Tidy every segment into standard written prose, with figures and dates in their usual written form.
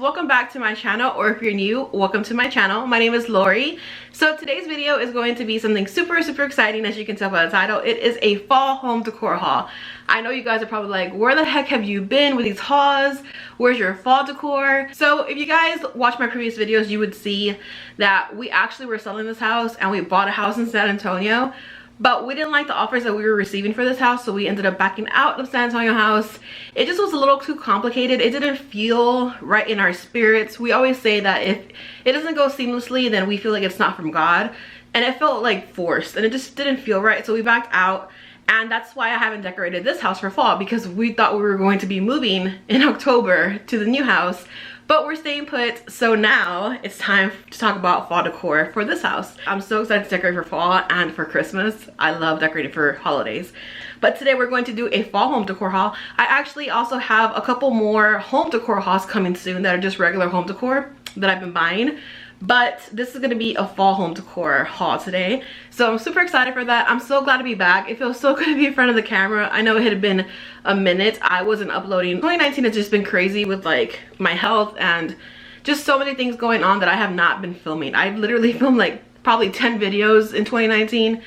welcome back to my channel, or if you're new, welcome to my channel. My name is Lori. So today's video is going to be something super exciting. As you can tell by the title, it is a fall home decor haul. I know you guys are probably like, where the heck have you been with these hauls? Where's your fall decor? So if you guys watch my previous videos, you would see that we actually were selling this house and we bought a house in San Antonio. But we didn't like the offers that we were receiving for this house, so we ended up backing out of San Antonio house. It just was a little too complicated. It didn't feel right in our spirits. We always say that if it doesn't go seamlessly, then we feel like it's not from God. And it felt like forced, and it just didn't feel right, so we backed out. And that's why I haven't decorated this house for fall, because we thought we were going to be moving in October to the new house. But we're staying put, so now it's time to talk about fall decor for this house. I'm so excited to decorate for fall and for Christmas. I love decorating for holidays. But today we're going to do a fall home decor haul. I actually also have a couple more home decor hauls coming soon that are just regular home decor that I've been buying. But this is going to be a fall home decor haul today. So I'm super excited for that. I'm so glad to be back. It feels so good to be in front of the camera. I know it had been a minute. I wasn't uploading. 2019 has just been crazy with like my health and just so many things going on that I have not been filming. I've literally filmed like probably 10 videos in 2019.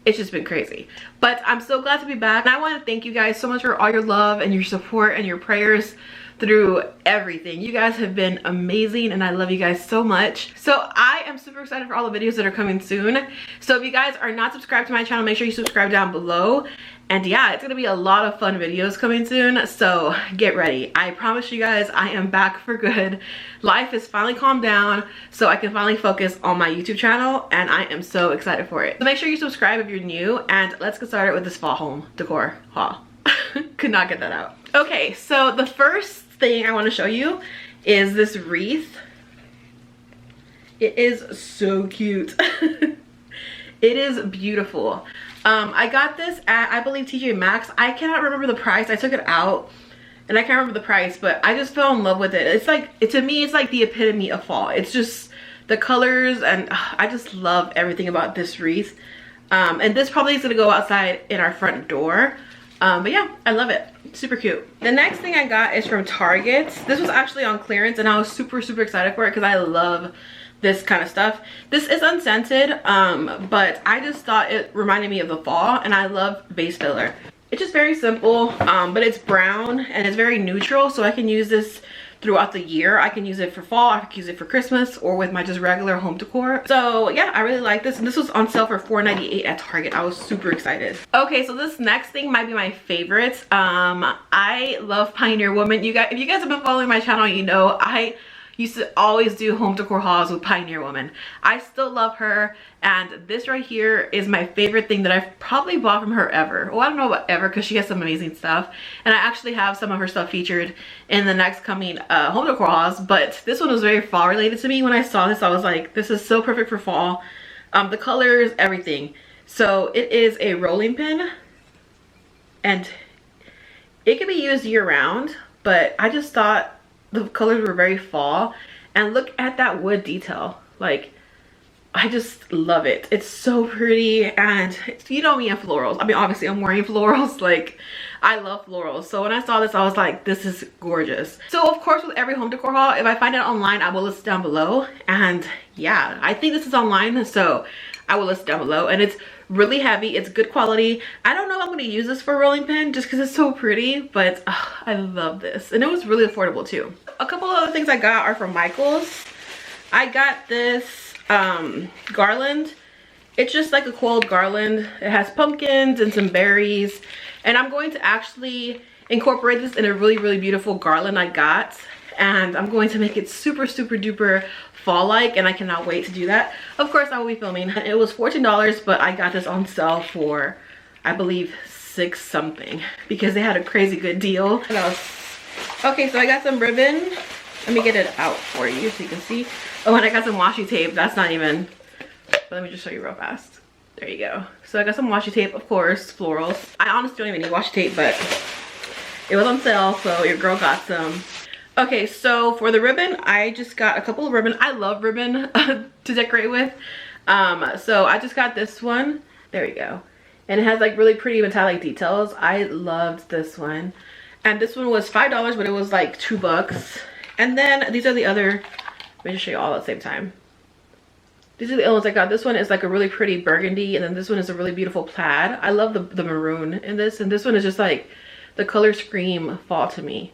It's just been crazy. But I'm so glad to be back. And I want to thank you guys so much for all your love and your support and your prayers through everything. You guys have been amazing and I love you guys so much. So I am super excited for all the videos that are coming soon. So if you guys are not subscribed to my channel, make sure you subscribe down below. And yeah, it's gonna be a lot of fun videos coming soon, so get ready. I promise you guys, I am back for good. Life is finally calmed down, so I can finally focus on my YouTube channel, and I am so excited for it. So make sure you subscribe if you're new, and let's get started with this fall home decor haul. Could not get that out. Okay, so the first thing I want to show you is this wreath. It is so cute. It is beautiful. I got this at, I believe, TJ Maxx. I cannot remember the price. I took it out and I can't remember the price, but I just fell in love with it. It's like, to me, it's like the epitome of fall. It's just the colors, and I just love everything about this wreath. And this probably is gonna go outside in our front door. But yeah, I love it. Super cute. The next thing I got is from Target. This was actually on clearance and I was super excited for it because I love this kind of stuff. This is unscented, but I just thought it reminded me of the fall, and I love base filler. It's just very simple, but it's brown and it's very neutral, so I can use this throughout the year. I can use it for fall, I can use it for Christmas, or with my just regular home decor. So yeah, I really like this, and this was on sale for $4.98 at Target. I was super excited. Okay, so this next thing might be my favorite. I love Pioneer Woman. You guys, if you guys have been following my channel, you know I used to always do home decor hauls with Pioneer Woman. I still love her, and this right here is my favorite thing that I've probably bought from her ever. Well, I don't know about ever, because she has some amazing stuff, and I actually have some of her stuff featured in the next coming home decor hauls. But this one was very fall related to me. When I saw this, I was like, this is so perfect for fall. The colors, everything. So it is a rolling pin, and it can be used year round, but I just thought the colors were very fall. And look at that wood detail. Like, I just love it. It's so pretty, and you know me and florals. I mean, obviously I'm wearing florals. Like, I love florals. So when I saw this, I was like, this is gorgeous. So of course, with every home decor haul, if I find it online, I will list it down below. And yeah, I think this is online, so I will list it down below. And it's really heavy, it's good quality. I don't know if I'm going to use this for a rolling pin just because it's so pretty, but I love this, and it was really affordable too. A couple of other things I got are from Michael's. I got this garland. It's just like a coiled garland. It has pumpkins and some berries, and I'm going to actually incorporate this in a really beautiful garland I got, and I'm going to make it super duper fall-like, and I cannot wait to do that. Of course, I will be filming. It was $14, but I got this on sale for, I believe, $6 something, because they had a crazy good deal. Okay, so I got some ribbon. Let me get it out for you so you can see. Oh, and I got some washi tape. That's not even, but let me just show you real fast. There you go. So I got some washi tape, of course, florals. I honestly don't even need washi tape, but it was on sale, so your girl got some. Okay, so for the ribbon, I just got a couple of ribbon. I love ribbon to decorate with. So I just got this one. There we go. And it has like really pretty metallic details. I loved this one. And this one was $5, but it was like $2. And then these are the other, let me just show you all at the same time. These are the other ones I got. This one is like a really pretty burgundy, and then this one is a really beautiful plaid. I love the maroon in this, and this one is just like, the colors scream fall to me.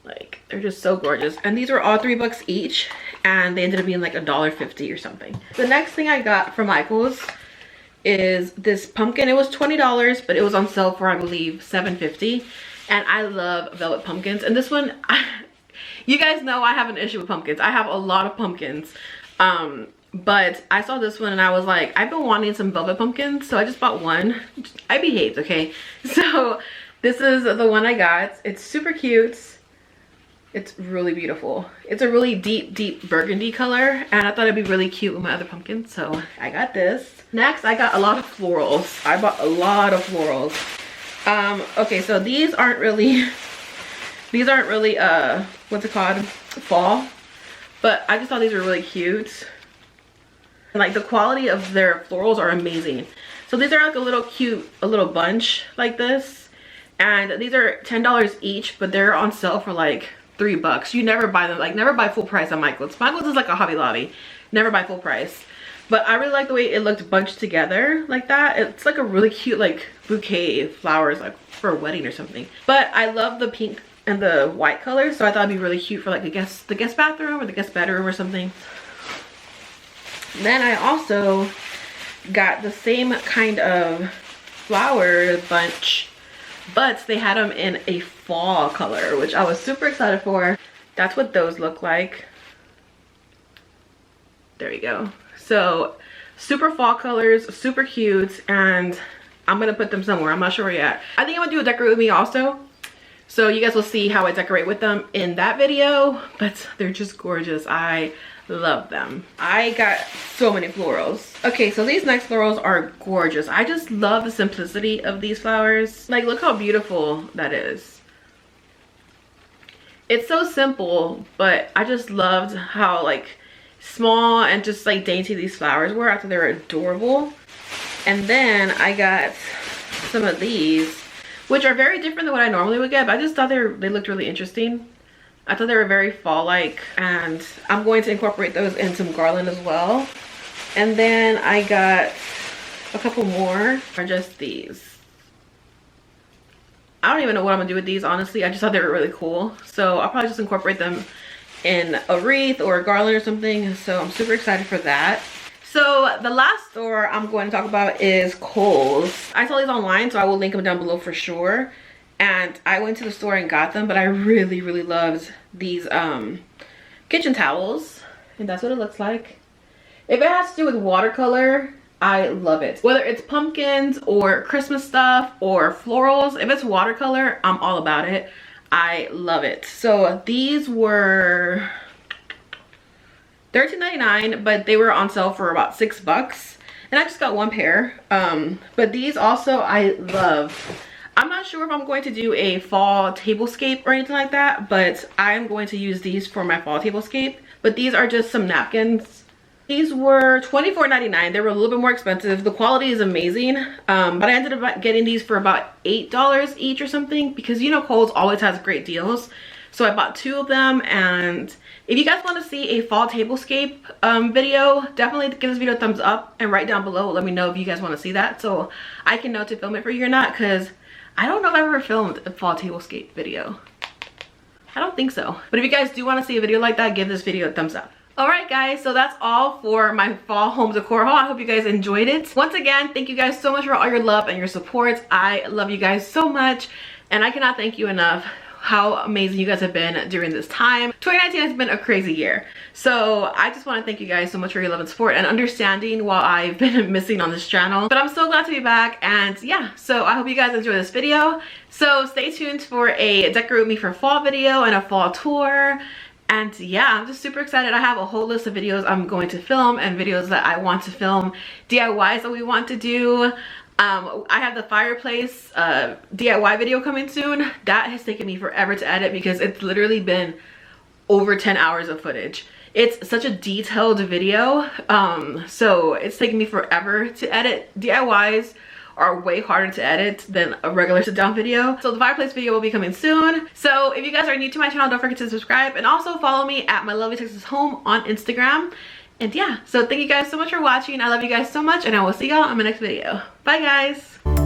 Like, they're just so gorgeous. And these were all $3 each, and they ended up being like $1.50 or something. The next thing I got from Michael's is this pumpkin. It was $20, but it was on sale for, I believe, $7.50. And I love velvet pumpkins. And this one, you guys know I have an issue with pumpkins. I have a lot of pumpkins. But I saw this one and I was like, I've been wanting some velvet pumpkins, so I just bought one. I behaved, okay? So this is the one I got. It's super cute. It's really beautiful. It's a really deep burgundy color, and I thought it'd be really cute with my other pumpkins, so I got this. Next, I got a lot of florals. I bought a lot of florals. Okay, so these aren't really what's it called, fall, but I just thought these were really cute. And like, the quality of their florals are amazing. So these are like a little bunch like this, and these are $10 each, but they're on sale for like $3. You never buy them, like, never buy full price on Michael's. Michael's is like a Hobby Lobby. Never buy full price. But I really like the way it looked bunched together like that. It's like a really cute like bouquet of flowers, like for a wedding or something. But I love the pink and the white colors, so I thought it'd be really cute for like the guest bathroom or the guest bedroom or something. Then I also got the same kind of flower bunch, but they had them in a fall color, which I was super excited for. That's what those look like. There you go. So super fall colors, super cute, and I'm gonna put them somewhere. I'm not sure yet. I think I'm gonna do a decorate with me also, so you guys will see how I decorate with them in that video. But they're just gorgeous. I love them. I got so many florals. Okay, so these next florals are gorgeous. I just love the simplicity of these flowers. Like, look how beautiful that is. It's so simple, but I just loved how like small and just like dainty these flowers were. I thought they were adorable. And then I got some of these, which are very different than what I normally would get, but I just thought they looked really interesting. I thought they were very fall-like, and I'm going to incorporate those in some garland as well. And then I got a couple more, are just these. I don't even know what I'm gonna do with these, honestly. I just thought they were really cool, so I'll probably just incorporate them in a wreath or a garland or something. So I'm super excited for that. So the last store I'm going to talk about is Kohl's. I saw these online, so I will link them down below for sure. And I went to the store and got them, but I really loved these kitchen towels, and that's what it looks like. If it has to do with watercolor, I love it. Whether it's pumpkins or Christmas stuff or florals, if it's watercolor, I'm all about it. I love it. So these were $13.99, but they were on sale for about $6, and I just got one pair. But these also I love. I'm not sure if I'm going to do a fall tablescape or anything like that, but I'm going to use these for my fall tablescape. But these are just some napkins. These were $24.99. They were a little bit more expensive. The quality is amazing, but I ended up getting these for about $8 each or something, because you know Kohl's always has great deals. So I bought 2 of them, and if you guys want to see a fall tablescape video, definitely give this video a thumbs up and write down below. Let me know if you guys want to see that, so I can know to film it for you or not, because I don't know if I've ever filmed a fall tablescape video. I don't think so. But if you guys do want to see a video like that, give this video a thumbs up. Alright guys, so that's all for my fall home decor haul. I hope you guys enjoyed it. Once again, thank you guys so much for all your love and your support. I love you guys so much, and I cannot thank you enough how amazing you guys have been during this time. 2019 has been a crazy year, so I just want to thank you guys so much for your love and support and understanding while I've been missing on this channel. But I'm so glad to be back, and yeah, so I hope you guys enjoy this video. So stay tuned for a decorate with me for fall video and a fall tour. And yeah, I'm just super excited. I have a whole list of videos I'm going to film and videos that I want to film, DIYs that we want to do. I have the fireplace DIY video coming soon. That has taken me forever to edit because it's literally been over 10 hours of footage. It's such a detailed video, so it's taking me forever to edit. DIYs are way harder to edit than a regular sit down video. So the fireplace video will be coming soon. So if you guys are new to my channel, don't forget to subscribe and also follow me at my lovely Texas home on Instagram. And yeah, so thank you guys so much for watching. I love you guys so much, and I will see y'all on my next video. Bye guys.